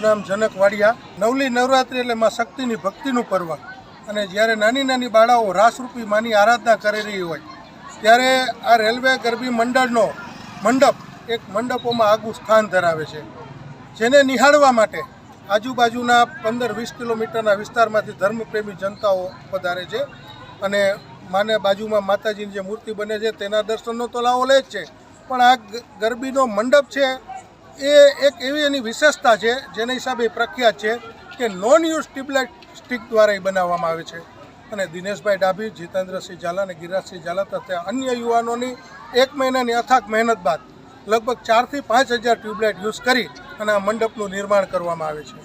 નામ જનક વાડિયા। નવલી નવરાત્રિ એટલે માં શક્તિની ભક્તિનું પર્વ અને જ્યારે નાની નાની બાળાઓ રાસરૂપી માની આરાધના કરી રહી હોય ત્યારે આ રેલવે ગરબી મંડળનો મંડપ એક મંડપોમાં આગવું સ્થાન ધરાવે છે, જેને નિહાળવા માટે આજુબાજુના 15-20 કિલોમીટરના વિસ્તારમાંથી ધર્મપ્રેમી જનતાઓ પધારે છે અને માને બાજુમાં માતાજીની જે મૂર્તિ બને છે તેના દર્શનનો તો લાવો લે જ છે, પણ આ ગરબીનો મંડપ છે એ એક એવી એની વિશેષતા છે જેના હિસાબે પ્રખ્યાત છે કે નોન યુઝ ટ્યુબલાઇટ સ્ટિક દ્વારા એ બનાવવામાં આવે છે અને દિનેશભાઈ ડાભી, જીતેન્દ્રસિંહ ઝાલા અને ગિરિરાજસિંહ ઝાલા તથા અન્ય યુવાનોની 1 મહિનાની અથાગ મહેનત બાદ લગભગ 4,000 થી 5,000 ટ્યુબલાઇટ યુઝ કરી અને આ મંડપનું નિર્માણ કરવામાં આવે છે।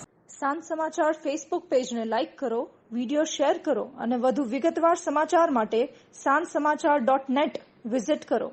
સાંજ સમાચાર ફેસબુક પેજને લાઇક કરો, વિડીયો શેર કરો અને વધુ વિગતવાર સમાચાર માટે sanssamachar.net વિઝિટ કરો।